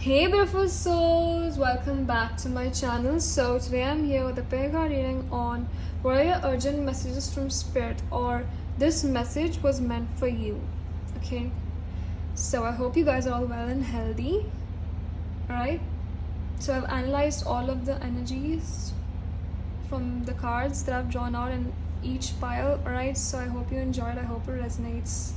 Hey beautiful souls, welcome back to my channel. So today I'm here with a prayer card reading on what are your urgent messages from spirit, or this message was meant for you. Okay, so I hope you guys are all well and healthy. Alright, so I've analyzed all of the energies from the cards that I've drawn out in each pile. Alright, so I hope you enjoyed, I hope it resonates.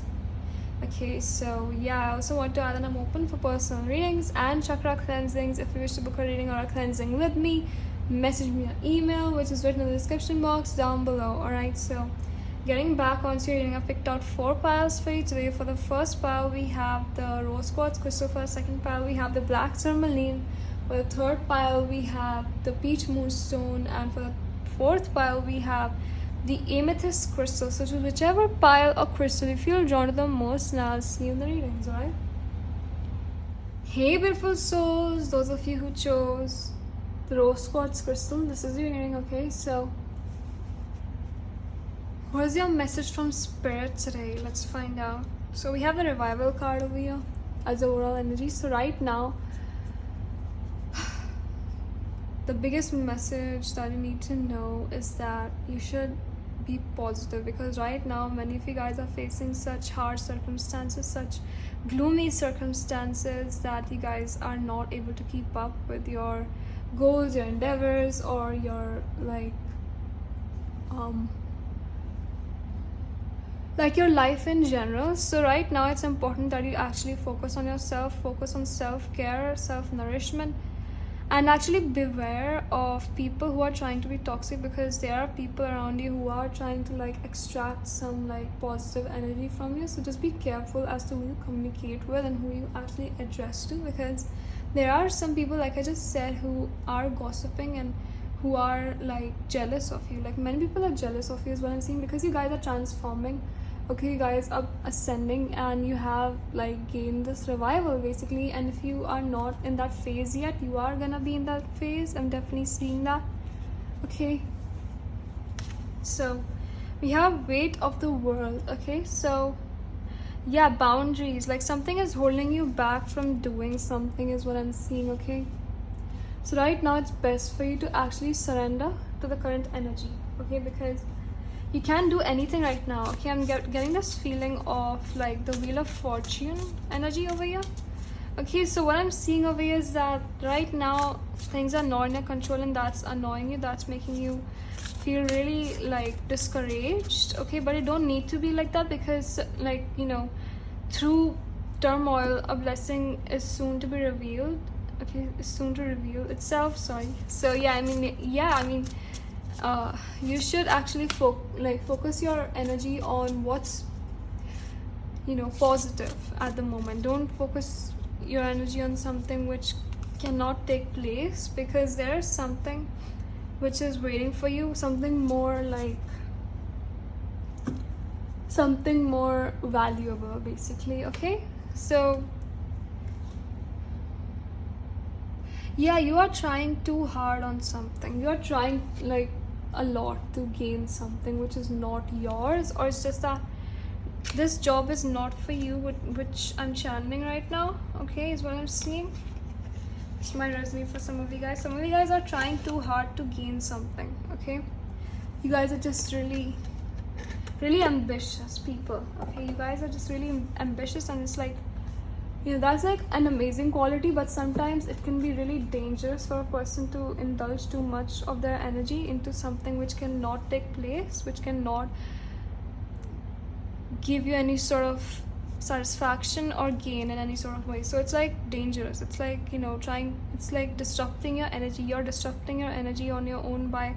Okay, so yeah, I also want to add that I'm open for personal readings and chakra cleansings. If you wish to book a reading or a cleansing with me, message me an email, which is written in the description box down below. Alright, so getting back onto your reading, I picked out 4 piles for you today. For the first pile, we have the rose quartz crystal. For the second pile, we have the black tourmaline. For the third pile, we have the peach moonstone. And for the fourth pile, we have the amethyst crystal. So choose whichever pile or crystal you feel drawn to the most, and I'll see you in the readings. Alright, hey beautiful souls, those of you who chose the rose quartz crystal, this is your reading. Okay, so what is your message from spirit today? Let's find out. So we have the revival card over here as the overall energy. So right now, the biggest message that you need to know is that you should be positive, because right now many of you guys are facing such hard circumstances, such gloomy circumstances, that you guys are not able to keep up with your goals, your endeavors, or your like your life in general. So right now it's important that you actually focus on yourself, focus on self-care, self-nourishment, and actually beware of people who are trying to be toxic, because there are people around you who are trying to extract some positive energy from you. So just be careful as to who you communicate with and who you actually address to, because there are some people, like I just said, who are gossiping and who are jealous of you. Many people are jealous of you is what I'm seeing, because you guys are transforming. Okay, you guys are ascending and you have gained this revival basically, and if you are not in that phase yet, you are gonna be in that phase. I'm definitely seeing that. Okay, so we have weight of the world. Okay, so yeah, boundaries, something is holding you back from doing something is what I'm seeing. Okay, so right now it's best for you to actually surrender to the current energy. Okay, because you can't do anything right now. Okay, I'm getting this feeling of the wheel of fortune energy over here. Okay, so what I'm seeing over here is that right now things are not in your control, and that's annoying you, that's making you feel really discouraged. Okay, but it don't need to be like that, because through turmoil a blessing is soon to be revealed. Okay, it's soon to reveal itself. Sorry. So yeah, I mean you should actually focus your energy on what's positive at the moment. Don't focus your energy on something which cannot take place, because there is something which is waiting for you, something more valuable basically. Okay, so yeah, you are trying too hard on something. You are trying a lot to gain something which is not yours, or it's just that this job is not for you, which I'm channeling right now. Okay, is what I'm seeing. This might resonate for some of you guys. Some of you guys are trying too hard to gain something. Okay, you guys are just really ambitious people. Okay, you guys are just really ambitious, and it's that's an amazing quality, but sometimes it can be really dangerous for a person to indulge too much of their energy into something which cannot take place, which cannot give you any sort of satisfaction or gain in any sort of way. So it's dangerous. It's it's disrupting your energy. You're disrupting your energy on your own by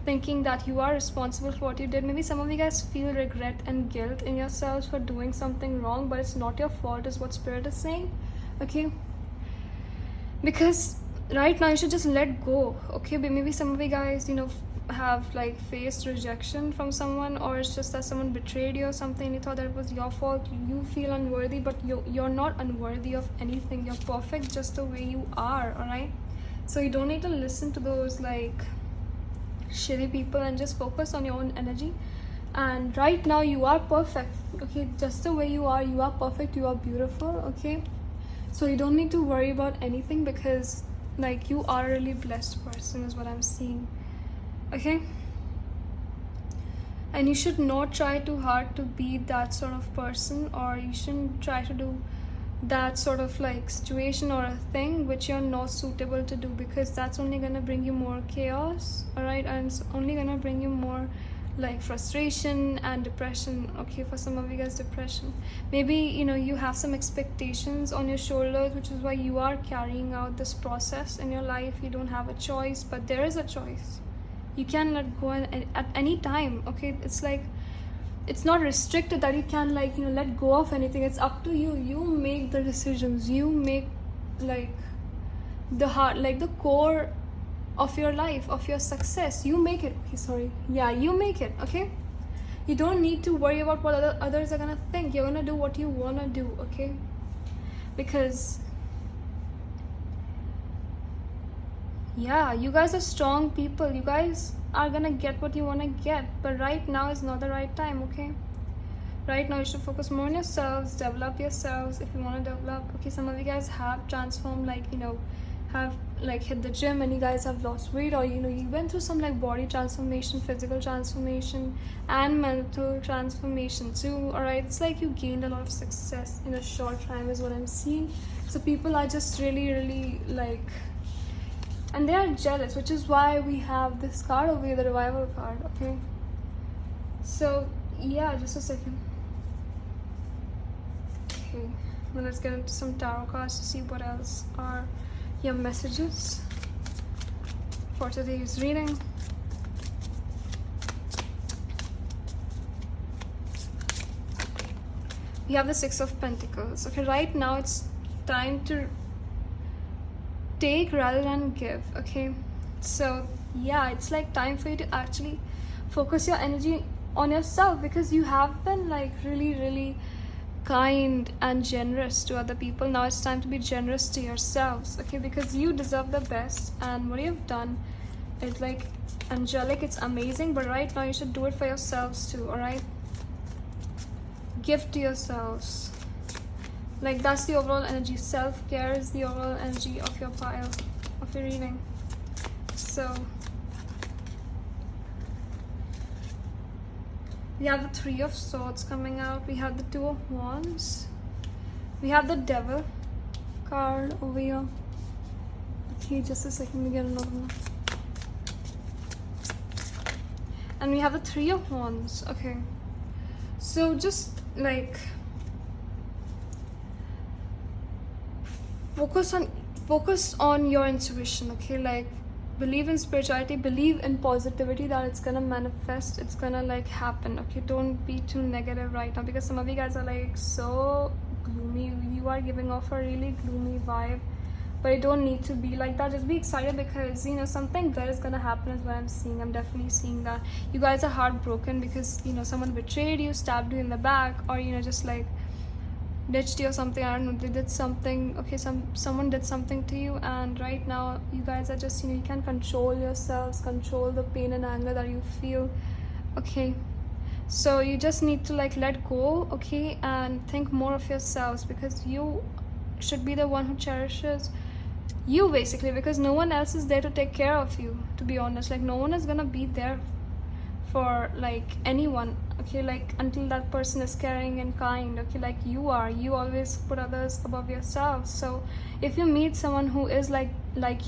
thinking that you are responsible for what you did. Maybe some of you guys feel regret and guilt in yourselves for doing something wrong, but it's not your fault is what spirit is saying. Okay, because right now you should just let go. Okay, but maybe some of you guys have faced rejection from someone, or it's just that someone betrayed you or something, and you thought that it was your fault. You feel unworthy, but you're not unworthy of anything. You're perfect just the way you are. All right, so you don't need to listen to those shitty people, and just focus on your own energy. And right now you are perfect. Okay, just the way you are perfect, you are beautiful. Okay, So you don't need to worry about anything, because like you are a really blessed person is what I'm seeing. Okay, and you should not try too hard to be that sort of person, or you shouldn't try to do that sort of like situation or a thing which you're not suitable to do, because that's only gonna bring you more chaos, all right, and it's only gonna bring you more like frustration and depression. Okay, for some of you guys, depression. Maybe you have some expectations on your shoulders, which is why you are carrying out this process in your life. You don't have a choice, but there is a choice. You can let go at any time. Okay, it's like it's not restricted that you can like let go of anything. It's up to you. You make the decisions. You make like the heart, like the core of your life, of your success. You make it. Okay, sorry. Yeah, you make it. Okay, you don't need to worry about what others are gonna think. You're gonna do what you wanna do. Okay, because yeah, you guys are strong people. You guys are gonna get what you want to get, but right now is not the right time. Okay, right now you should focus more on yourselves, develop yourselves if you want to develop. Okay, some of you guys have transformed, like have like hit the gym, and you guys have lost weight, or you went through some like body transformation, physical transformation, and mental transformation too. All right, it's like you gained a lot of success in a short time is what I'm seeing. So people are just really like, and they are jealous, which is why we have this card over here, the revival card. Okay, so yeah, just a second. Okay, now let's get into some tarot cards to see what else are your messages for today's reading. We have the Six of Pentacles. Okay, right now it's time to take rather than give. Okay, so yeah, it's like time for you to actually focus your energy on yourself, because you have been like really kind and generous to other people. Now it's time to be generous to yourselves. Okay, because you deserve the best, and what you've done is like angelic, it's amazing, but right now you should do it for yourselves too. All right, give to yourselves. Like that's the overall energy. Self-care is the overall energy of your pile, of your reading. So we have the Three of Swords coming out. We have the Two of Wands. We have the Devil card over here. Okay, just a second, we get another one. And we have the Three of Wands. Okay, so just like focus on your intuition. Okay, like believe in spirituality, believe in positivity, that it's gonna manifest, it's gonna like happen. Okay, don't be too negative right now, because some of you guys are like so gloomy. You are giving off a really gloomy vibe, but you don't need to be like that. Just be excited, because something good is gonna happen is what I'm seeing. I'm definitely seeing that. You guys are heartbroken because someone betrayed you, stabbed you in the back, or just like ditched you or something. I don't know, they did something. Okay, someone did something to you, and right now you guys are just you can control yourselves, control the pain and anger that you feel. Okay, so you just need to like let go. Okay, and think more of yourselves, because you should be the one who cherishes you, basically, because no one else is there to take care of you, to be honest. Like no one is gonna be there for like anyone. Okay, like until that person is caring and kind. Okay, like you always put others above yourself. So if you meet someone who is like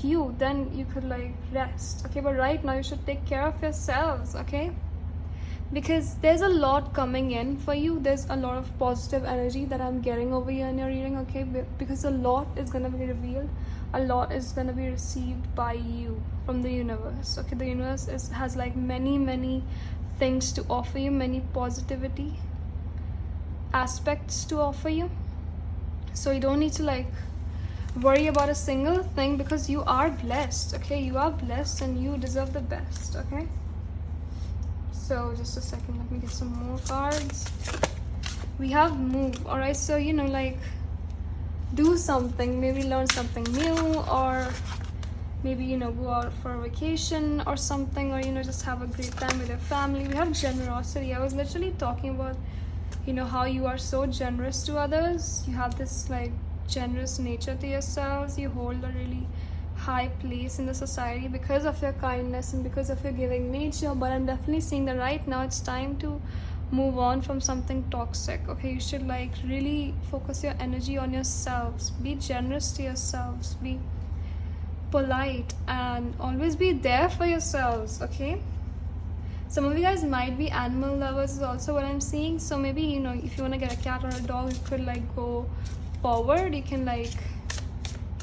you, then you could like rest. Okay, but right now you should take care of yourselves. Okay, because there's a lot coming in for you. There's a lot of positive energy that I'm getting over here in your reading. Okay, because a lot is gonna be revealed, a lot is gonna be received by you from the universe. Okay, the universe has like many things to offer you, many positivity aspects to offer you. So you don't need to like worry about a single thing, because you are blessed. Okay, you are blessed and you deserve the best. Okay, so just a second, let me get some more cards. We have move. All right, so like do something, maybe learn something new, or maybe go out for a vacation or something, or just have a great time with your family. We have generosity. I was literally talking about how you are so generous to others. You have this like generous nature to yourselves. You hold a really high place in the society because of your kindness and because of your giving nature. But I'm definitely seeing that right now it's time to move on from something toxic. Okay, you should like really focus your energy on yourselves. Be generous to yourselves. Be polite and always be there for yourselves. Okay, some of you guys might be animal lovers is also what I'm seeing. So maybe, you know, if you want to get a cat or a dog, you could like go forward. You can like,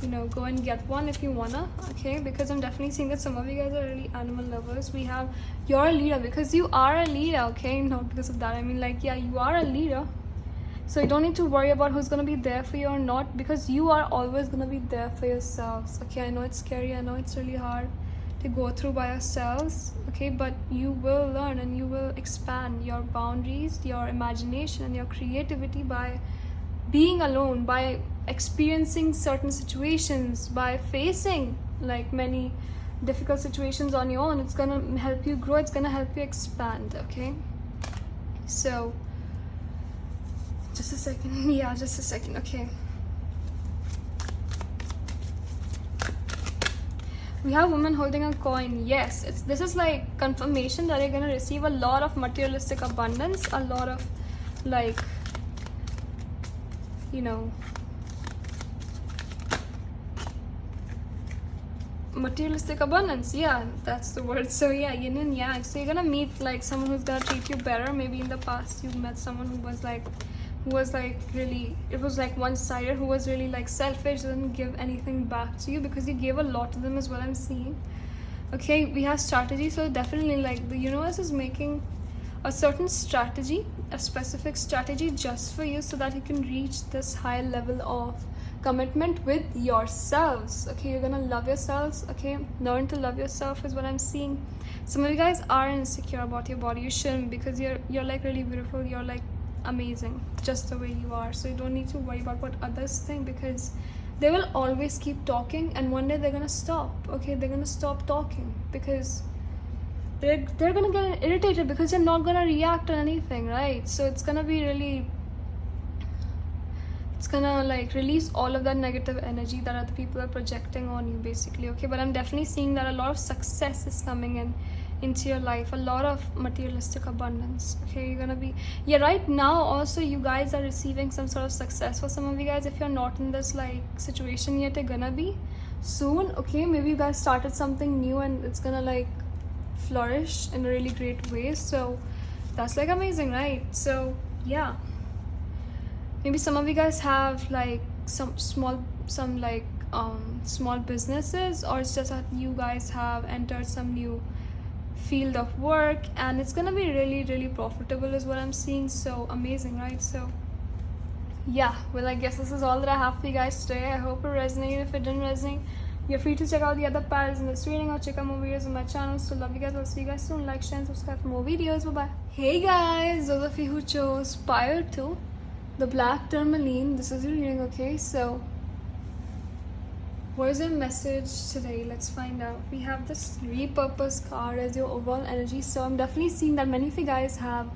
you know, go and get one if you wanna. Okay, because I'm definitely seeing that some of you guys are really animal lovers. We have, you're a leader because you are a leader. Okay, not because of that, I mean like, yeah, you are a leader, so you don't need to worry about who's gonna be there for you or not, because you are always gonna be there for yourselves. Okay, I know it's scary, I know it's really hard to go through by yourselves. Okay, but you will learn and you will expand your boundaries, your imagination and your creativity by being alone, by experiencing certain situations, by facing like many difficult situations on your own. It's gonna help you grow, it's gonna help you expand. Okay, so just a second. Yeah, just a second. Okay, we have women holding a coin. Yes, this is like confirmation that you're gonna receive a lot of materialistic abundance, a lot of like, you know, materialistic abundance. Yeah, that's the word. So yeah, yin and yang. So you're gonna meet like someone who's gonna treat you better. Maybe in the past you've met someone who was like really, it was like one-sided, who was really like selfish, didn't give anything back to you because you gave a lot to them, is what I'm seeing. Okay, we have strategy. So definitely like the universe is making a certain strategy, a specific strategy just for you, so that you can reach this high level of commitment with yourselves. Okay, you're gonna love yourselves. Okay, learn to love yourself is what I'm seeing. Some of you guys are insecure about your body. You shouldn't, because you're like really beautiful, you're like amazing just the way you are. So you don't need to worry about what others think, because they will always keep talking and one day they're gonna stop. Okay, they're gonna stop talking because they're gonna get irritated because you're not gonna react on anything, right? So it's gonna be really, it's gonna like release all of that negative energy that other people are projecting on you basically. Okay, but I'm definitely seeing that a lot of success is coming into your life, a lot of materialistic abundance. Okay, you're gonna be, yeah, right now also you guys are receiving some sort of success. For some of you guys, if you're not in this like situation yet, you're gonna be soon. Okay, maybe you guys started something new and it's gonna like flourish in a really great way. So that's like amazing, right? So yeah, maybe some of you guys have like some small businesses, or it's just that you guys have entered some new field of work and it's gonna be really, really profitable is what I'm seeing. So amazing, right? So yeah, well, I guess this is all that I have for you guys today. I hope it resonated. If it didn't resonate, you're free to check out the other patterns in this reading or check out more videos on my channel. So love you guys. I'll see you guys soon. Like, share and subscribe for more videos. Bye bye. Hey guys, those of you who chose Pile 2, the black tourmaline, this is your reading. Okay, so what is your message today? Let's find out. We have this repurpose card as your overall energy. So I'm definitely seeing that many of you guys have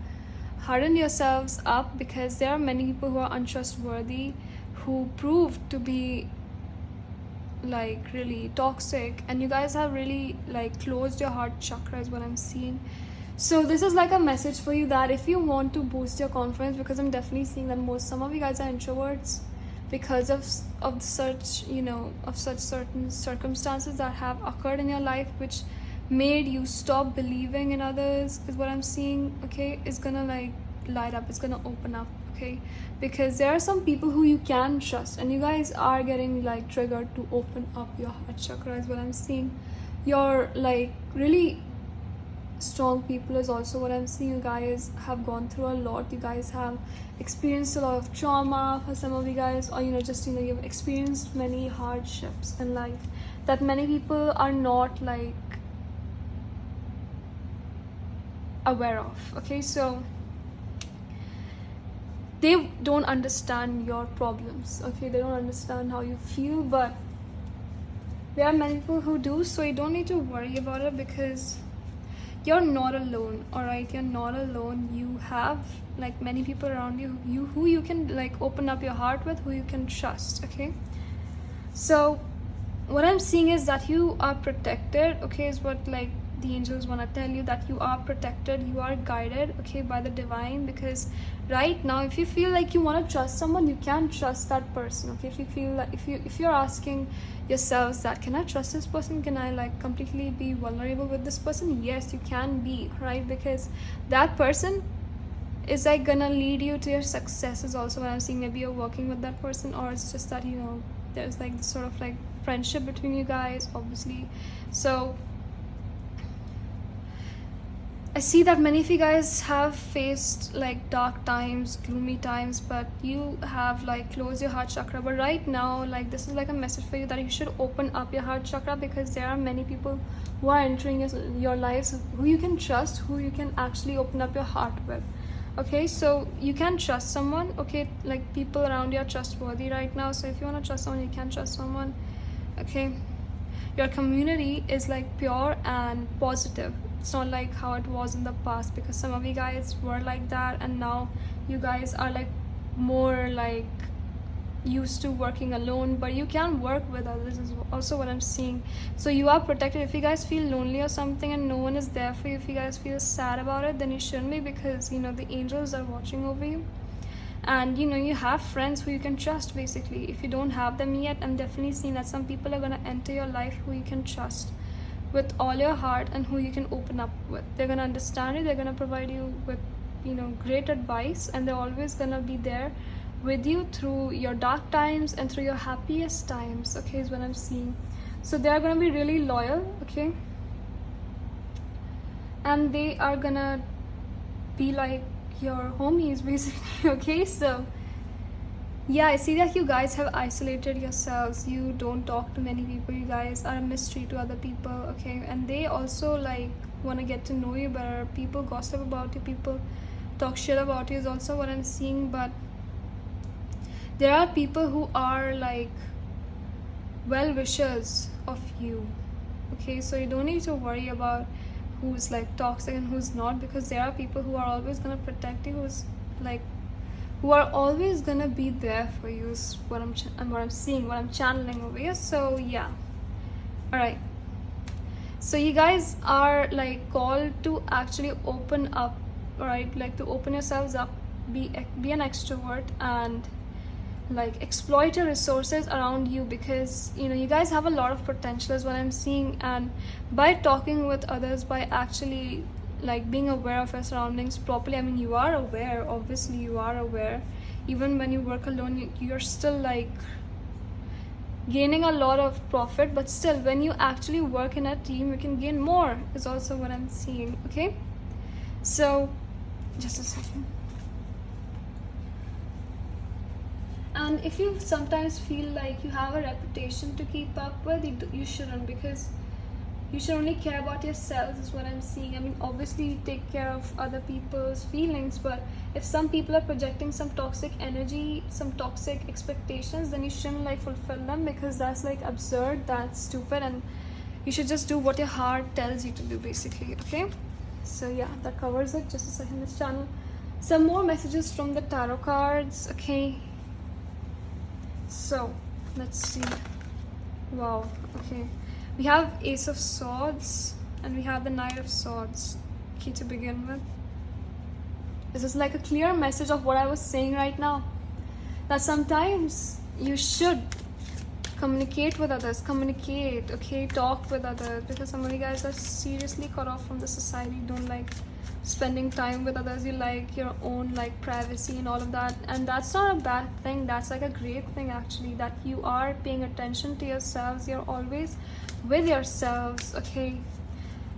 hardened yourselves up because there are many people who are untrustworthy, who proved to be like really toxic, and you guys have really like closed your heart chakra is what I'm seeing. So this is like a message for you that if you want to boost your confidence, because I'm definitely seeing that some of you guys are introverts because of such, you know, of such certain circumstances that have occurred in your life which made you stop believing in others is what I'm seeing. Okay, it's gonna like light up, it's gonna open up. Okay, because there are some people who you can trust and you guys are getting like triggered to open up your heart chakra is what I'm seeing. You're like really strong people is also what I'm seeing. You guys have gone through a lot. You guys have experienced a lot of trauma for some of you guys, or you know, just, you know, you've experienced many hardships in life that many people are not like aware of. Okay, so they don't understand your problems. Okay, they don't understand how you feel, but there are many people who do. So you don't need to worry about it, because you're not alone. All right, you're not alone. You have like many people around you, who you can like open up your heart with, who you can trust. Okay, so what I'm seeing is that you are protected. Okay, is what like the angels want to tell you, that you are protected, you are guided, okay, by the divine. Because right now, if you feel like you want to trust someone, you can trust that person. Okay, if you feel like, if you're asking yourselves that, can I trust this person, can I like completely be vulnerable with this person, yes, you can be, right? Because that person is like gonna lead you to your successes also. When I'm seeing, maybe you're working with that person, or it's just that, you know, there's like this sort of like friendship between you guys, obviously. So I see that many of you guys have faced like dark times, gloomy times, but you have like closed your heart chakra. But right now, like this is like a message for you that you should open up your heart chakra, because there are many people who are entering your lives, who you can trust, who you can actually open up your heart with. Okay, so you can trust someone. Okay, like people around you are trustworthy right now. So if you want to trust someone, you can trust someone. Okay, your community is like pure and positive. It's not like how it was in the past, because some of you guys were like that, and now you guys are like more like used to working alone, but you can work with others is also what I'm seeing. So you are protected. If you guys feel lonely or something and no one is there for you, if you guys feel sad about it, then you shouldn't be, because you know the angels are watching over you. And you know, you have friends who you can trust. Basically, if you don't have them yet, I'm definitely seeing that some people are going to enter your life who you can trust with all your heart, and who you can open up with. They're going to understand you, they're going to provide you with, you know, great advice, and they're always going to be there with you through your dark times and through your happiest times. Okay, is what I'm seeing. So they are going to be really loyal. Okay, and they are gonna be like your homies basically. Okay, so yeah, I see that you guys have isolated yourselves. You don't talk to many people. You guys are a mystery to other people. Okay, and they also like want to get to know you better. People gossip about you, people talk shit about you is also what I'm seeing. But there are people who are like well wishers of you. Okay, so you don't need to worry about who's like toxic and who's not, because there are people who are always gonna protect you, who's like, who are always gonna be there for you is what I'm seeing, what I'm channeling over here. So yeah, all right, so you guys are like called to actually open up. All right, like to open yourselves up, be an extrovert, and like exploit your resources around you, because you know you guys have a lot of potential is what I'm seeing. And by talking with others, by actually like being aware of your surroundings properly, I mean, you are aware, obviously you are aware. Even when you work alone, you're still like gaining a lot of profit, but still when you actually work in a team, you can gain more is also what I'm seeing. Okay, so just a second. And if you sometimes feel like you have a reputation to keep up with, you shouldn't, because you should only care about yourselves is what I'm seeing. I mean, obviously you take care of other people's feelings, but if some people are projecting some toxic energy, some toxic expectations, then you shouldn't like fulfill them, because that's like absurd, that's stupid, and you should just do what your heart tells you to do basically. Okay, so yeah, that covers it. Just a second, let's channel some more messages from the tarot cards. Okay, so let's see. Wow, okay, we have Ace of Swords and we have the Knight of Swords. Okay, to begin with, this is like a clear message of what I was saying right now, that sometimes you should communicate with others, okay, talk with others, because some of you guys are seriously cut off from the society. You don't like spending time with others, you like your own like privacy and all of that, and that's not a bad thing, that's like a great thing actually, that you are paying attention to yourselves, you're always with yourselves. Okay,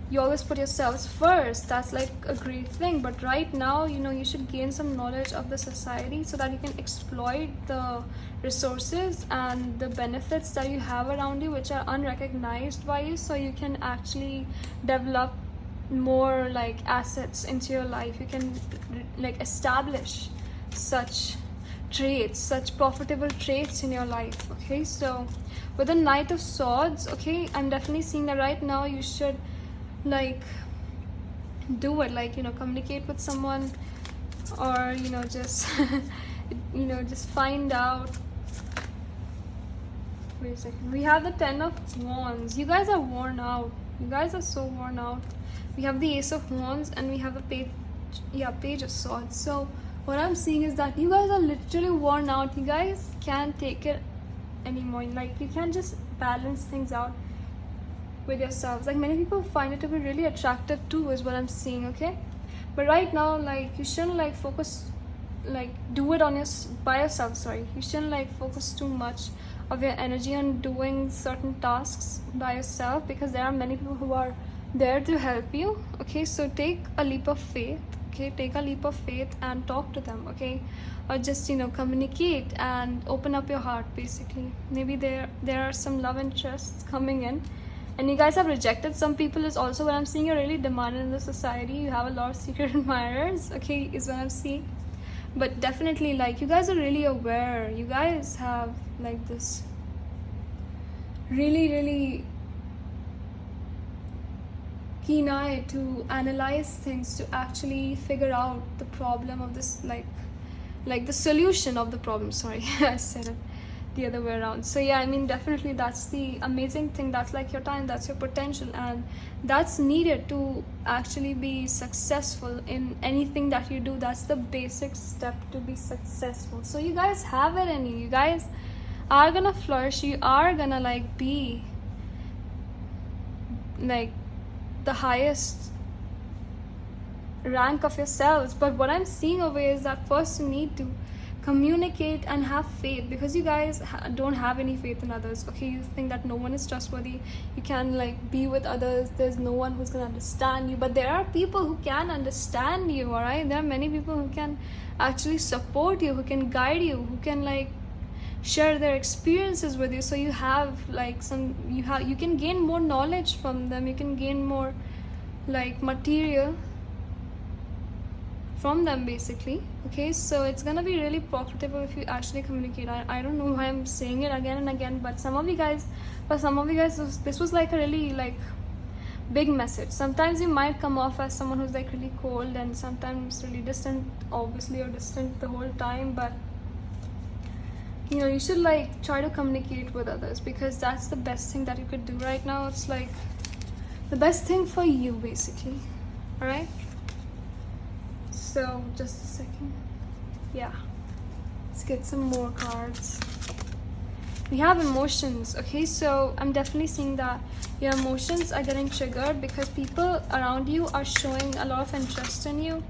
you always put yourselves first, that's like a great thing. But right now, you know, you should gain some knowledge of the society so that you can exploit the resources and the benefits that you have around you, which are unrecognized by you, so you can actually develop more like assets into your life. You can like establish such traits, such profitable traits in your life. Okay, so with the Knight of Swords, okay, I'm definitely seeing that right now you should like do it, like, communicate with someone, or just just find out. Wait a second. We have the 10 of Wands. You guys are worn out. You guys are so worn out. We have the Ace of Wands, and we have the Page of Swords. So what I'm seeing is that you guys are literally worn out. You guys can't take it anymore. Like, you can't just balance things out with yourselves. Like, many people find it to be really attractive too, is what I'm seeing, okay? But right now, like, you shouldn't like focus, like, do it on by yourself. Sorry, you shouldn't like focus too much of your energy on doing certain tasks by yourself, because there are many people who are there to help you, okay? So take a leap of faith, okay? Take a leap of faith and talk to them, okay? Or just communicate and open up your heart, basically. Maybe there are some love interests coming in, and you guys have rejected some people, is also what I'm seeing. You're really demanded in the society. You have a lot of secret admirers, okay, is what I'm seeing. But definitely, like, you guys are really aware. You guys have like this really, really keen eye to analyze things, to actually figure out the problem of this, like the solution of the problem. Sorry, I said it the other way around. So yeah, I mean, definitely that's the amazing thing. That's like your time, that's your potential, and that's needed to actually be successful in anything that you do. That's the basic step to be successful. So you guys have it in you. You guys are gonna flourish. You are gonna like be like the highest rank of yourselves. But what I'm seeing over here is that first you need to communicate and have faith, because you guys don't have any faith in others, okay? You think that no one is trustworthy, you can like be with others, there's no one who's gonna understand you. But there are people who can understand you, all right? There are many people who can actually support you, who can guide you, who can like share their experiences with you. So you have like you can gain more knowledge from them, you can gain more like material from them, basically, okay? So it's gonna be really profitable if you actually communicate. I don't know why I'm saying it again and again, but for some of you guys, this was like a really like big message. Sometimes you might come off as someone who's like really cold, and sometimes really distant, obviously, or distant the whole time. But you should like try to communicate with others, because that's the best thing that you could do right now. It's like the best thing for you, basically, all right? So just a second. Yeah, let's get some more cards. We have emotions, okay? So I'm definitely seeing that your emotions are getting triggered because people around you are showing a lot of interest in you.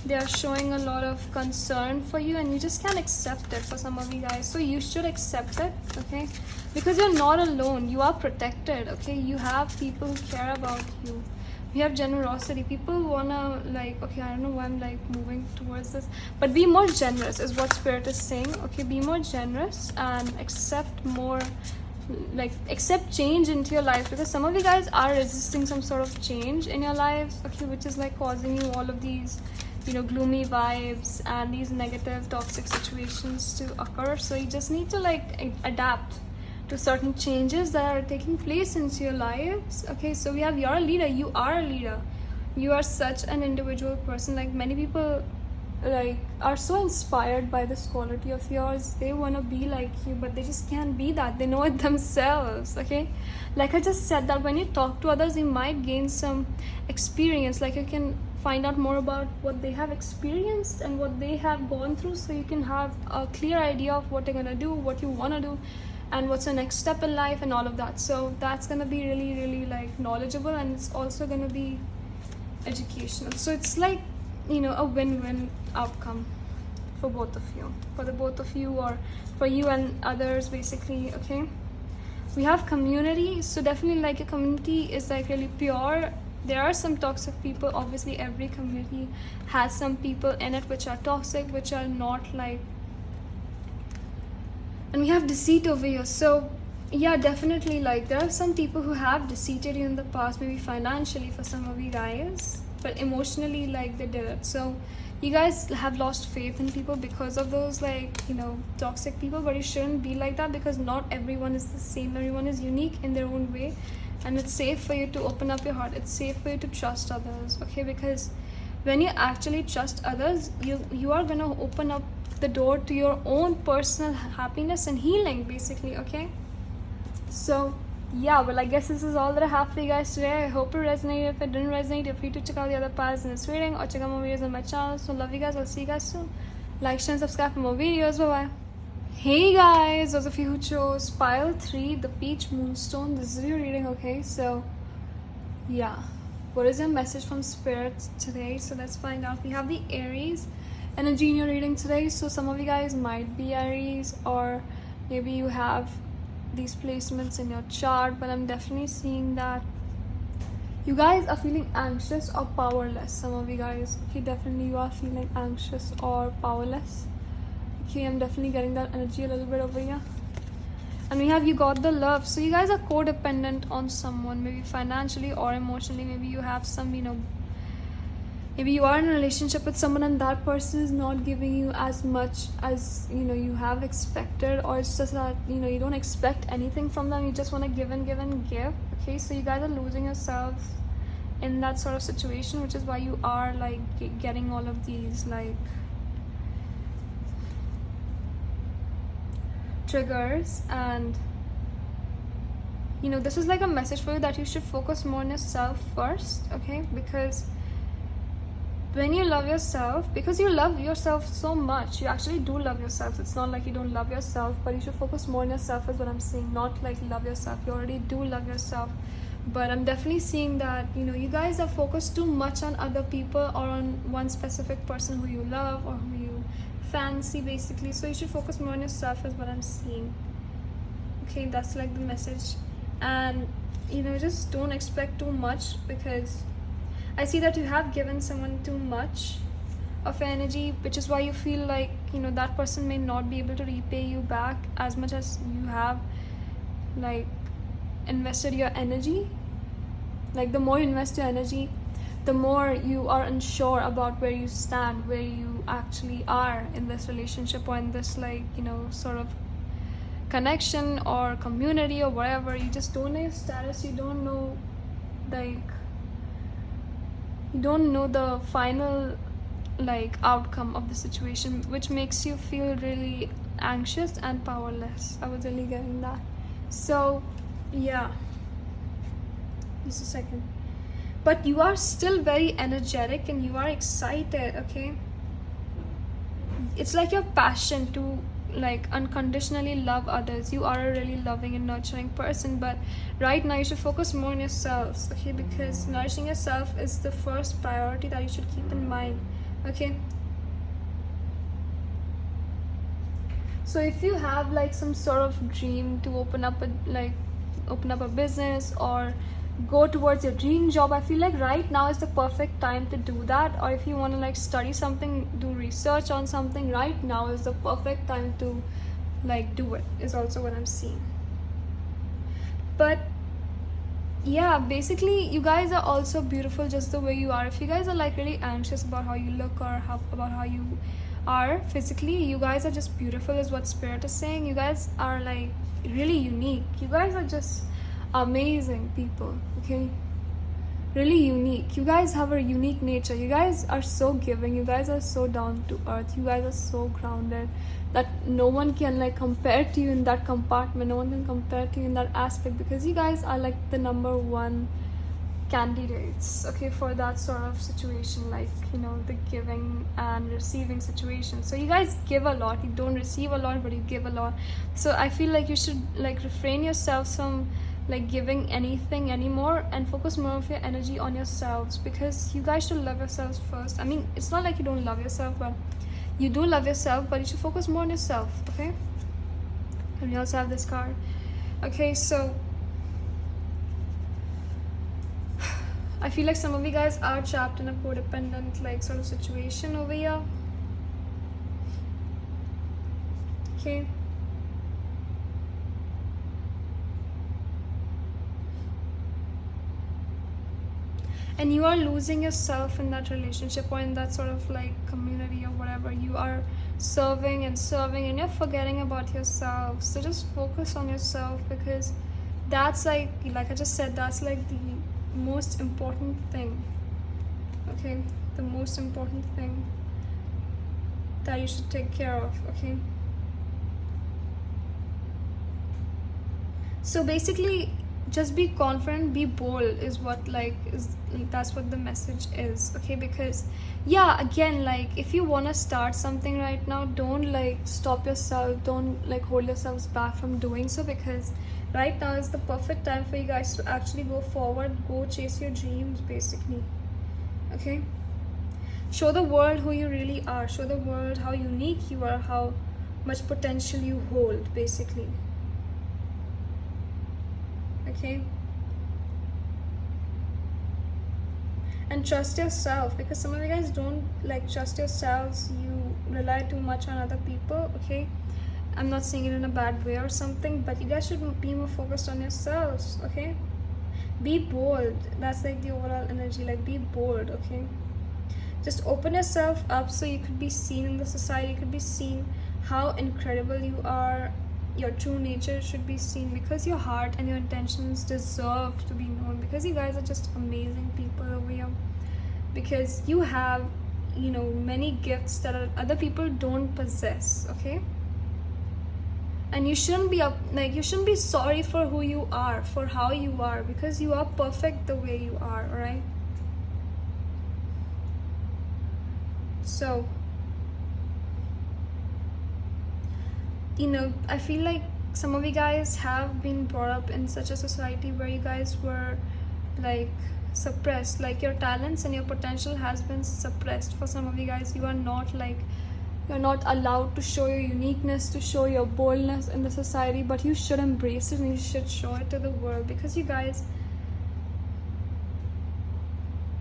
They are showing a lot of concern for you, and you just can't accept it for some of you guys. So you should accept it, okay? Because you're not alone. You are protected, okay? You have people who care about you. We have generosity. People wanna like, okay, I don't know why I'm like moving towards this, but be more generous is what Spirit is saying, okay? Be more generous and accept more, like accept change into your life, because some of you guys are resisting some sort of change in your lives, okay, which is like causing you all of these gloomy vibes and these negative toxic situations to occur. So you just need to like adapt to certain changes that are taking place into your lives, okay? So we have, you're a leader. You are a leader. You are such an individual person. Like, many people like are so inspired by this quality of yours. They want to be like you, but they just can't be that. They know it themselves, okay? Like I just said, that when you talk to others, you might gain some experience. Like, you can find out more about what they have experienced and what they have gone through, so you can have a clear idea of what they're gonna do, what you want to do, and what's the next step in life and all of that. So that's gonna be really, really like knowledgeable, and it's also gonna be educational. So it's like a win-win outcome for both of you, for the both of you, or for you and others, basically, okay? We have community. So definitely, like, your community is like really pure. There are some toxic people. Obviously every community has some people in it which are toxic, which are not like. And we have deceit over here. So yeah, definitely, like, there are some people who have deceived you in the past, maybe financially for some of you guys, but emotionally, like, they did it. So you guys have lost faith in people because of those, like, toxic people. But you shouldn't be like that, because not everyone is the same. Everyone is unique in their own way, and it's safe for you to open up your heart. It's safe for you to trust others, okay? Because when you actually trust others, you are gonna open up the door to your own personal happiness and healing, basically, okay? So yeah, well, I guess this is all that I have for you guys today. I hope it resonated. If it didn't resonate, you're free to check out the other parts in this reading or check out more videos on my channel. So love you guys. I'll see you guys soon. Like, share, and subscribe for more videos. Bye bye. Hey guys, those of you who chose pile 3, the Peach Moonstone, this is your reading, okay? So yeah, what is your message from Spirit today? So let's find out. We have the Aries energy in your reading today. So some of you guys might be Aries, or maybe you have these placements in your chart, but I'm definitely seeing that you guys are feeling anxious or powerless. Some of you guys, okay, definitely you are feeling anxious or powerless. Okay, I'm definitely getting that energy a little bit over here. And we have, you got the Love. So you guys are codependent on someone, maybe financially or emotionally. Maybe you have some, maybe you are in a relationship with someone and that person is not giving you as much as you have expected, or it's just that you don't expect anything from them. You just want to give and give and give. Okay, so you guys are losing yourselves in that sort of situation, which is why you are like getting all of these like triggers. And this is like a message for you that you should focus more on yourself first, okay? Because when you love yourself, because you love yourself so much, you actually do love yourself. It's not like you don't love yourself, but you should focus more on yourself is what I'm saying. Not like love yourself, you already do love yourself, but I'm definitely seeing that you guys are focused too much on other people or on one specific person who you love or who you fancy, basically. So you should focus more on yourself is what I'm seeing, okay? That's like the message. And just don't expect too much, because I see that you have given someone too much of energy, which is why you feel like that person may not be able to repay you back as much as you have like invested your energy. Like the more you invest your energy, the more you are unsure about where you stand, where you actually are in this relationship or in this like sort of connection or community or whatever. You just don't know your status. You don't know the final like outcome of the situation, which makes you feel really anxious and powerless. I was really getting that. So yeah, just a second. But you are still very energetic and you are excited, okay? It's like your passion to like unconditionally love others. You are a really loving and nurturing person, but right now you should focus more on yourselves, okay? Because nourishing yourself is the first priority that you should keep in mind, okay? So if you have like some sort of dream to open up a business or go towards your dream job, I feel like right now is the perfect time to do that. Or if you want to like study something, do research on something, right now is the perfect time to like do it, is also what I'm seeing. But yeah, basically you guys are also beautiful just the way you are. If you guys are like really anxious about how you look or about how you are physically, you guys are just beautiful is what Spirit is saying. You guys are like really unique. You guys are just amazing people, okay? Really unique. You guys have a unique nature. You guys are so giving. You guys are so down to earth. You guys are so grounded that no one can like compare to you in that compartment. No one can compare to you in that aspect, because you guys are like the number one candidates, okay, for that sort of situation, like the giving and receiving situation. So you guys give a lot. You don't receive a lot, but you give a lot. So I feel like you should like refrain yourselves from like giving anything anymore and focus more of your energy on yourselves, because you guys should love yourselves first. I mean, it's not like you don't love yourself, but you do love yourself, but you should focus more on yourself, okay? And we also have this card, okay? So I feel like some of you guys are trapped in a codependent like sort of situation over here, okay? And you are losing yourself in that relationship or in that sort of like community or whatever. You are serving and serving and you're forgetting about yourself. So just focus on yourself, because That's like I just said, that's like the most important thing. Okay, the most important thing that you should take care of. Okay, so basically just be confident, be bold is what that's what the message is. Okay, because yeah, again, like if you want to start something right now, don't like stop yourself, don't like hold yourselves back from doing so, because right now is the perfect time for you guys to actually go forward, go chase your dreams basically. Okay, show the world who you really are, show the world how unique you are, how much potential you hold basically. Okay, and trust yourself, because some of you guys don't like trust yourselves, you rely too much on other people. Okay, I'm not saying it in a bad way or something, but you guys should be more focused on yourselves. Okay, be bold, that's like the overall energy, like be bold. Okay, just open yourself up so you could be seen in the society, you could be seen how incredible you are, your true nature should be seen, because your heart and your intentions deserve to be known, because you guys are just amazing people over here, because you have, you know, many gifts that other people don't possess. Okay, and you shouldn't be you shouldn't be sorry for who you are, for how you are, because you are perfect the way you are. All right, so you know, I feel like some of you guys have been brought up in such a society where you guys were like suppressed, like your talents and your potential has been suppressed. For some of you guys, you are not like, you're not allowed to show your uniqueness, to show your boldness in the society, but you should embrace it and you should show it to the world, because you guys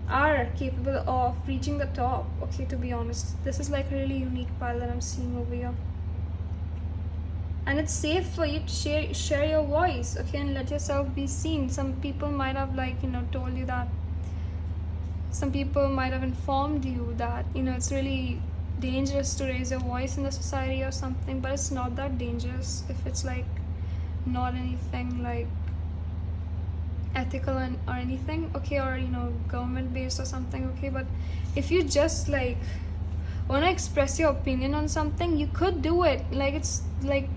are capable of reaching the top. Okay, to be honest, this is like a really unique pile that I'm seeing over here, and it's safe for you to share your voice. Okay, and let yourself be seen. Some people might have like, you know, told you that, some people might have informed you that, you know, it's really dangerous to raise your voice in the society or something, but it's not that dangerous if it's like not anything like ethical or anything. Okay, or you know, government based or something. Okay, but if you just like want to express your opinion on something, you could do it. Like it's like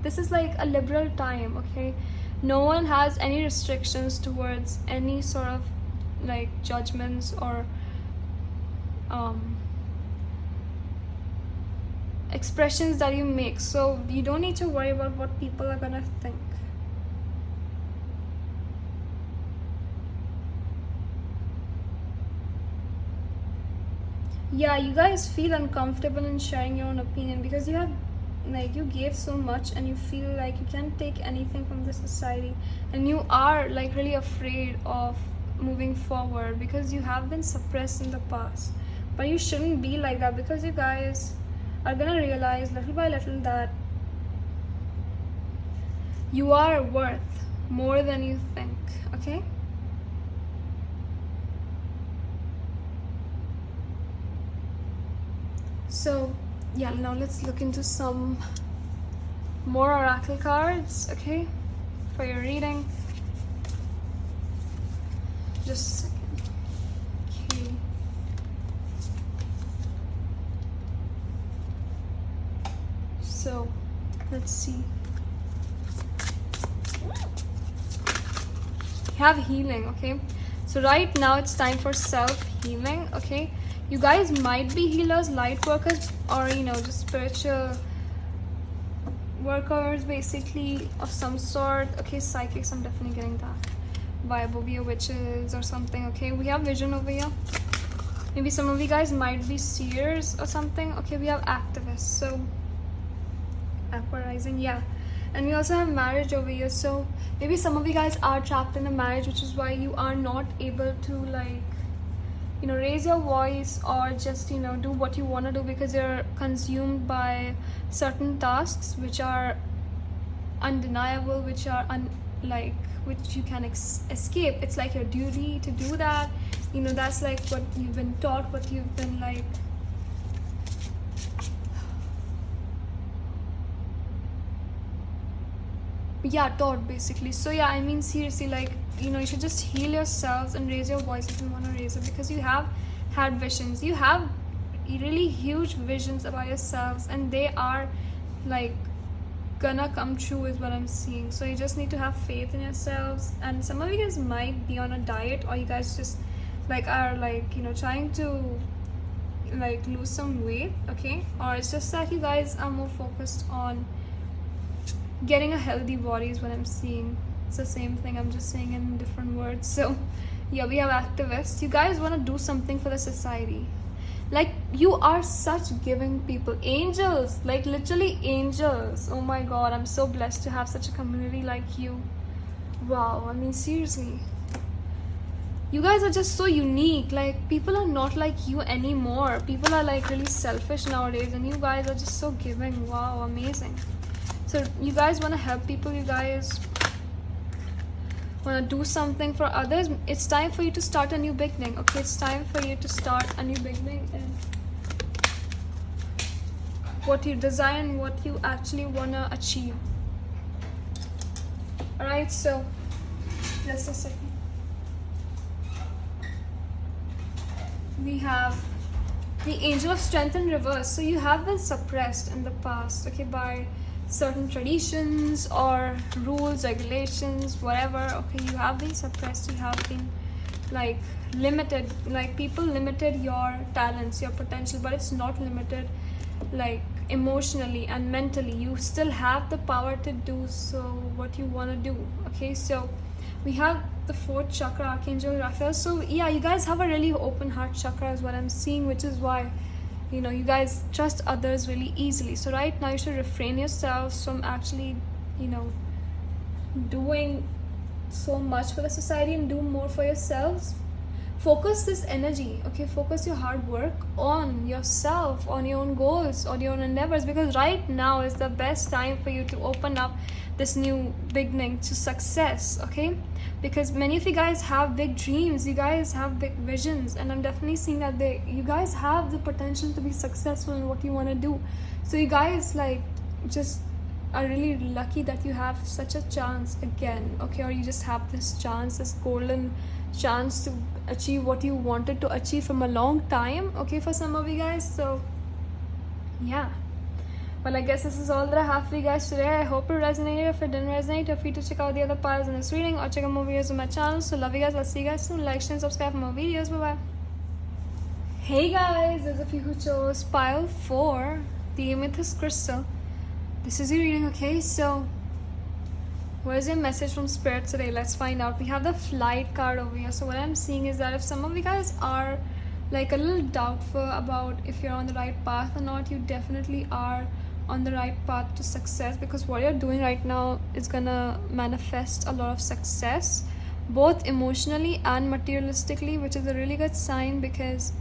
this is like a liberal time. Okay, no one has any restrictions towards any sort of like judgments or expressions that you make, so you don't need to worry about what people are gonna think. Yeah, you guys feel uncomfortable in sharing your own opinion because you have like, you gave so much and you feel like you can't take anything from the society, and you are like really afraid of moving forward because you have been suppressed in the past. But you shouldn't be like that, because you guys are gonna realize little by little that you are worth more than you think. Okay, so yeah, now let's look into some more oracle cards. Okay, for your reading. Just a second. Okay, so let's see. You have healing. Okay, so right now it's time for self-healing. Okay, you guys might be healers, light workers, or you know, just spiritual workers basically of some sort. Okay, psychics, I'm definitely getting that vibe over here, witches or something. Okay, we have vision over here. Maybe some of you guys might be seers or something. Okay, we have activists, so Aqua rising, yeah. And we also have marriage over here, so maybe some of you guys are trapped in a marriage, which is why you are not able to like, you know, raise your voice or just, you know, do what you want to do, because you're consumed by certain tasks which are undeniable, which are which you can escape. It's like your duty to do that, you know. That's like what you've been taught, what you've been like yeah, taught basically. So yeah, I mean seriously, like, you should just heal yourselves and raise your voice if you want to raise it, because you have had visions, you have really huge visions about yourselves, and they are like gonna come true is what I'm seeing. So you just need to have faith in yourselves. And some of you guys might be on a diet, or you guys just like are like trying to like lose some weight, okay? Or it's just that you guys are more focused on getting a healthy body is what I'm seeing. It's the same thing, I'm just saying in different words. So yeah, we have activists. You guys want to do something for the society. Like, you are such giving people, angels, like literally angels. Oh my god, I'm so blessed to have such a community like you. Wow, I mean seriously, you guys are just so unique. Like, people are not like you anymore. People are like really selfish nowadays, and you guys are just so giving. Wow, amazing. So you guys want to help people, you guys want to do something for others. It's time for you to start a new beginning, okay? It's time for you to start a new beginning and what you desire and what you actually want to achieve. Alright, so just a second. We have the angel of strength in reverse. So you have been suppressed in the past, okay, by certain traditions or rules, regulations, whatever. Okay, you have been suppressed, you have been like limited, like people limited your talents, your potential, but it's not limited like emotionally and mentally. You still have the power to do so what you want to do, okay? So we have the fourth chakra, Archangel Raphael. So yeah, you guys have a really open heart chakra is what I'm seeing, which is why you guys trust others really easily. So right now you should refrain yourselves from actually doing so much for the society and do more for yourselves. Focus this energy, okay? Focus your hard work on yourself, on your own goals, on your own endeavors, because right now is the best time for you to open up this new beginning to success, okay? Because many of you guys have big dreams, you guys have big visions, and I'm definitely seeing that you guys have the potential to be successful in what you want to do. So you guys like just are really lucky that you have such a chance again, okay? Or you just have this chance, this golden chance to achieve what you wanted to achieve from a long time, okay, for some of you guys. So yeah, well, I guess this is all that I have for you guys today. I hope it resonated. If it didn't resonate, feel free to check out the other piles in this reading or check out more videos on my channel. So love you guys, I'll see you guys soon. Like, share, and subscribe for more videos. Bye bye. Hey guys, there's a few who chose pile 4, the amethyst crystal. This is your reading, okay? So what is your message from spirit today? Let's find out. We have the flight card over here. So what I'm seeing is that if some of you guys are like a little doubtful about if you're on the right path or not, you definitely are on the right path to success, because what you're doing right now is gonna manifest a lot of success, both emotionally and materialistically, which is a really good sign, because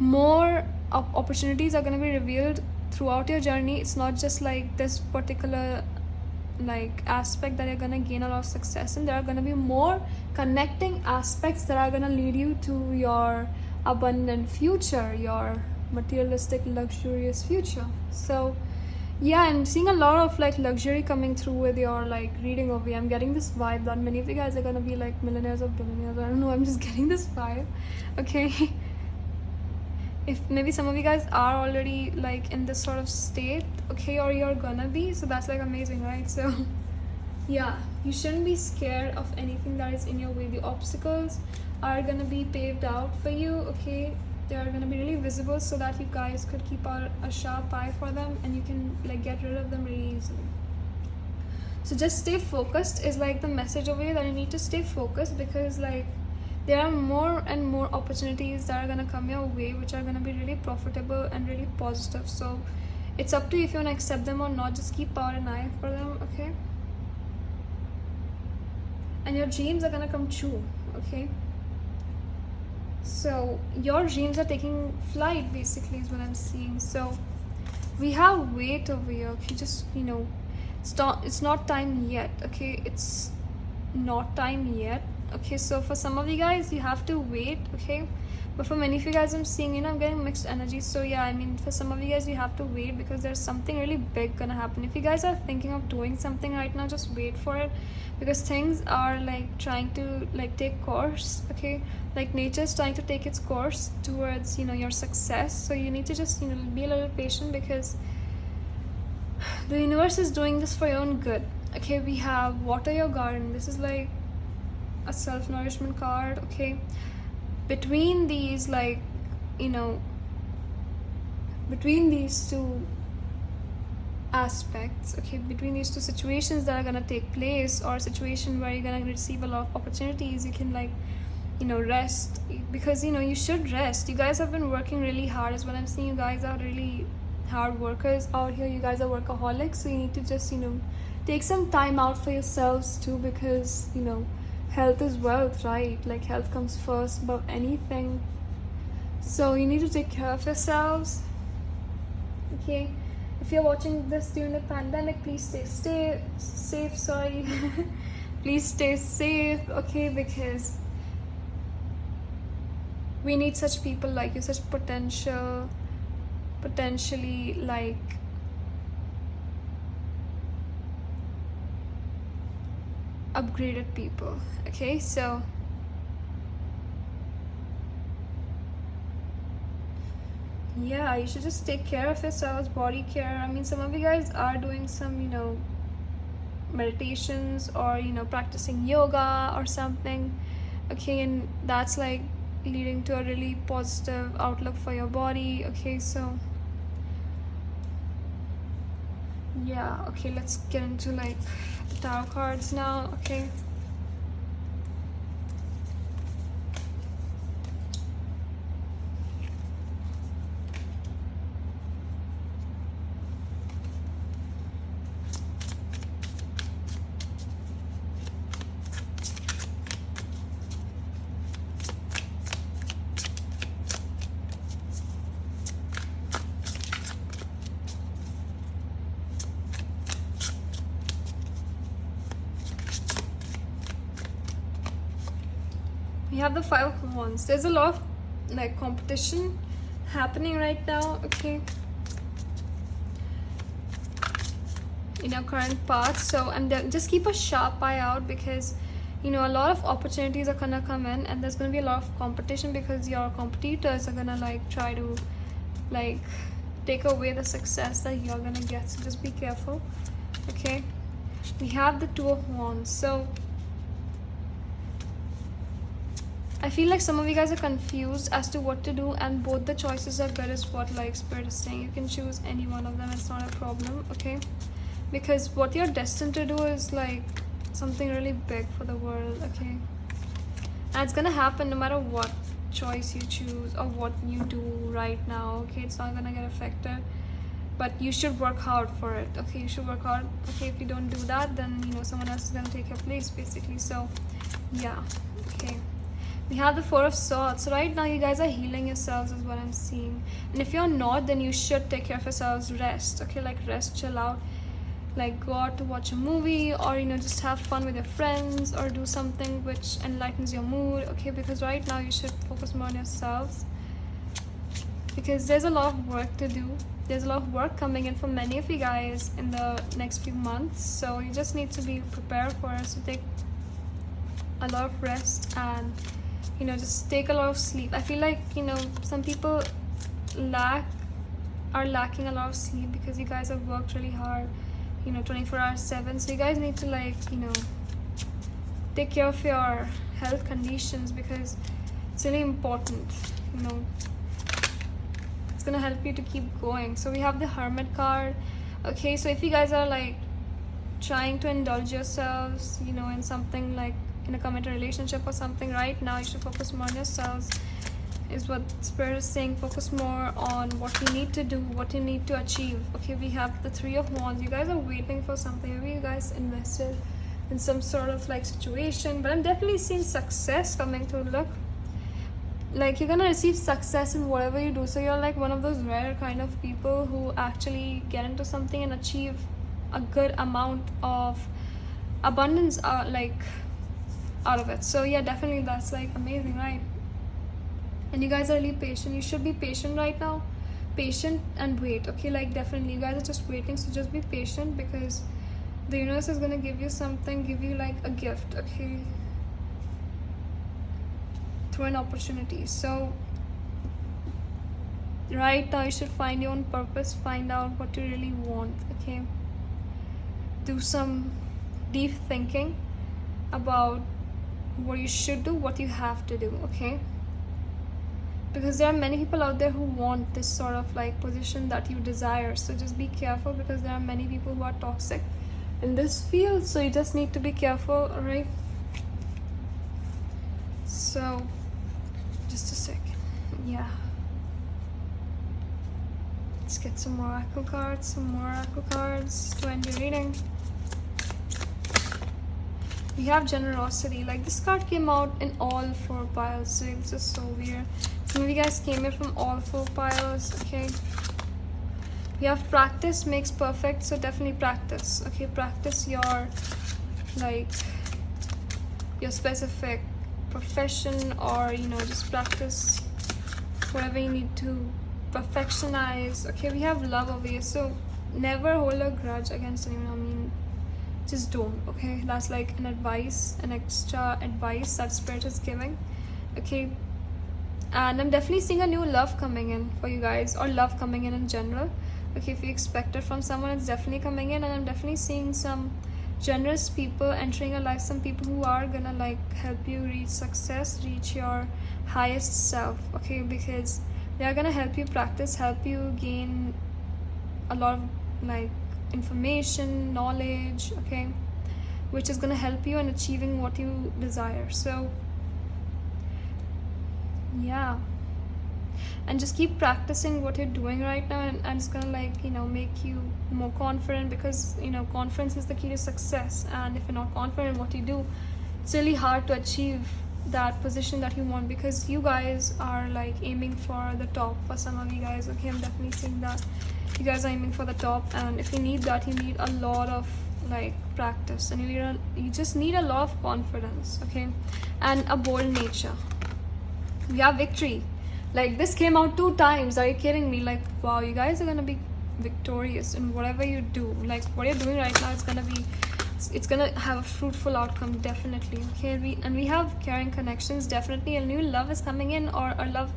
more opportunities are going to be revealed throughout your journey. It's not just like this particular like aspect that you're going to gain a lot of success in. There are going to be more connecting aspects that are going to lead you to your abundant future, your materialistic luxurious future. So yeah, I'm seeing a lot of like luxury coming through with your like reading over here. I'm getting this vibe that many of you guys are going to be like millionaires or billionaires. I don't know, I'm just getting this vibe, okay? If maybe some of you guys are already like in this sort of state, okay, or you're gonna be, so that's like amazing, right? So yeah, you shouldn't be scared of anything that is in your way. The obstacles are gonna be paved out for you, okay? They are gonna be really visible so that you guys could keep a sharp eye for them, and you can like get rid of them really easily. So just stay focused is like the message over here, that you need to stay focused, because like there are more and more opportunities that are going to come your way, which are going to be really profitable and really positive. So it's up to you if you want to accept them or not. Just keep out an eye for them, okay? And your dreams are going to come true, okay? So your dreams are taking flight, basically, is what I'm seeing. So we have weight over here, okay? Just it's not time yet, okay? It's not time yet. Okay, so for some of you guys, you have to wait, okay? But for many of you guys, I'm seeing, I'm getting mixed energy. So yeah, I mean, for some of you guys, you have to wait because there's something really big gonna happen. If you guys are thinking of doing something right now, just wait for it, because things are like trying to like take course. Okay, like nature is trying to take its course towards your success. So you need to just be a little patient, because the universe is doing this for your own good. Okay, we have water your garden. This is like a self-nourishment card. Okay, between these, like, between these two aspects, okay, between these two situations that are gonna take place, or a situation where you're gonna receive a lot of opportunities, you can, like, rest, because you should rest. You guys have been working really hard, is what I'm seeing. You guys are really hard workers out here. You guys are workaholics, so you need to just take some time out for yourselves too, because health is wealth, right? Like, health comes first above anything. So you need to take care of yourselves. Okay, if you're watching this during the pandemic, please stay safe. Sorry. Please stay safe. Okay, because we need such people like you, such potentially like upgraded people. Okay, so yeah, you should just take care of yourselves, body care. I mean, some of you guys are doing some meditations, or practicing yoga or something. Okay, and that's like leading to a really positive outlook for your body. Okay, so yeah, okay, let's get into like the tarot cards now. Okay, we have the Five of Wands. There's a lot of like competition happening right now. Okay, in your current path. So just keep a sharp eye out, because a lot of opportunities are gonna come in, and there's gonna be a lot of competition, because your competitors are gonna like try to like take away the success that you're gonna get. So just be careful. Okay, we have the Two of Wands. So I feel like some of you guys are confused as to what to do, and both the choices are good, is what like Spirit is saying. You can choose any one of them, it's not a problem. Okay, because what you're destined to do is like something really big for the world. Okay, and it's gonna happen no matter what choice you choose or what you do right now. Okay, it's not gonna get affected, but you should work hard for it. Okay, you should work hard. Okay, if you don't do that, then someone else is gonna take your place, basically. So yeah. Okay, we have the Four of Swords. So right now you guys are healing yourselves, is what I'm seeing. And if you're not, then you should take care of yourselves. Rest. Okay, like rest, chill out, like go out to watch a movie, or just have fun with your friends, or do something which enlightens your mood. Okay, because right now you should focus more on yourselves, because there's a lot of work to do. There's a lot of work coming in for many of you guys in the next few months. So you just need to be prepared for it. So take a lot of rest, and just take a lot of sleep. I feel like some people are lacking a lot of sleep, because you guys have worked really hard 24 hours 7. So you guys need to like take care of your health conditions, because it's really important. It's gonna help you to keep going. So we have the Hermit card. Okay, so if you guys are like trying to indulge yourselves in something, like in a committed relationship or something, right now you should focus more on yourselves, is what Spirit is saying. Focus more on what you need to do, what you need to achieve. Okay, we have the Three of Wands. You guys are waiting for something. Maybe you guys invested in some sort of like situation, but I'm definitely seeing success coming through. Look, like you're gonna receive success in whatever you do. So you're like one of those rare kind of people who actually get into something and achieve a good amount of abundance like out of it. So yeah, definitely that's like amazing, right? and you guys are really patient. You should be patient right now, patient and wait. Okay, like definitely you guys are just waiting, so just be patient, because the universe is gonna give you something, give you like a gift, okay, through an opportunity. So right now you should find your own purpose, find out what you really want, okay, do some deep thinking about what you should do, what you have to do, okay, because there are many people out there who want this sort of like position that you desire. So just be careful, because there are many people who are toxic in this field, so you just need to be careful. All right, so just a second. Yeah, let's get some more oracle cards to end your reading. We have generosity. Like, this card came out in all 4 piles, so it's just so weird. Some of you guys came here from all 4 piles, okay. We have practice makes perfect, so definitely practice, okay. Practice your, like, your specific profession, or you know, just practice whatever you need to perfectionize, okay. We have love over here, so never hold a grudge against anyone. I mean, just don't, okay. That's like an advice, an extra advice that spirit is giving, okay. And I'm definitely seeing a new love coming in for you guys, or love coming in general, okay. If you expect it from someone, it's definitely coming in. And I'm definitely seeing some generous people entering your life, some people who are gonna like help you reach success, reach your highest self, okay, because they are gonna help you practice, help you gain a lot of like information, knowledge, okay, which is gonna help you in achieving what you desire. So yeah, and just keep practicing what you're doing right now, and it's gonna like, you know, make you more confident, because you know, confidence is the key to success. And if you're not confident in what you do, it's really hard to achieve that position that you want, because you guys are like aiming for the top. For some of you guys, okay, I'm definitely seeing that you guys are aiming for the top, and if you need that, you need a lot of like practice, and you just need a lot of confidence, okay, and a bold nature. We have victory. Like, this came out 2 times. Are you kidding me? Like, wow, you guys are gonna be victorious in whatever you do. Like, what you're doing right now is gonna be, it's gonna have a fruitful outcome, definitely, okay. We have caring connections, definitely. A new love is coming in, or a love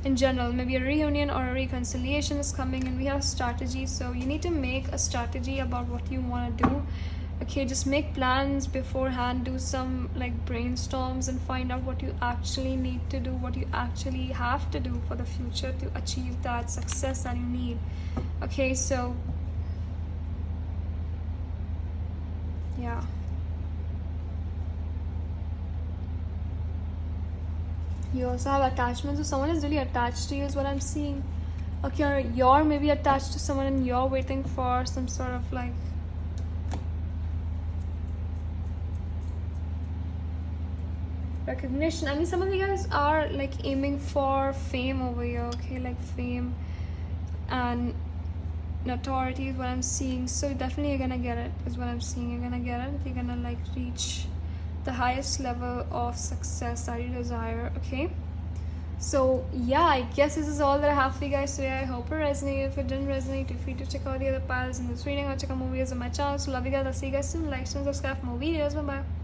in general, maybe a reunion or a reconciliation is coming. And we have strategy, so you need to make a strategy about what you want to do, okay. Just make plans beforehand, do some like brainstorms, and find out what you actually need to do, what you actually have to do for the future to achieve that success that you need, okay. So yeah, you also have attachment, so someone is really attached to you is what I'm seeing, okay. Or you're maybe attached to someone, and you're waiting for some sort of like recognition. I mean, some of you guys are like aiming for fame over here, okay, like fame and notoriety is what I'm seeing. So definitely you're gonna get it, is what I'm seeing. You're gonna get it. You're gonna like reach the highest level of success that you desire, okay. So yeah, I guess this is all that I have for you guys today. I hope it resonated. If it didn't resonate, feel free to check out the other piles in this reading, or check out more videos on my channel. So love you guys. I'll see you guys soon. Like and subscribe for more videos. Bye bye.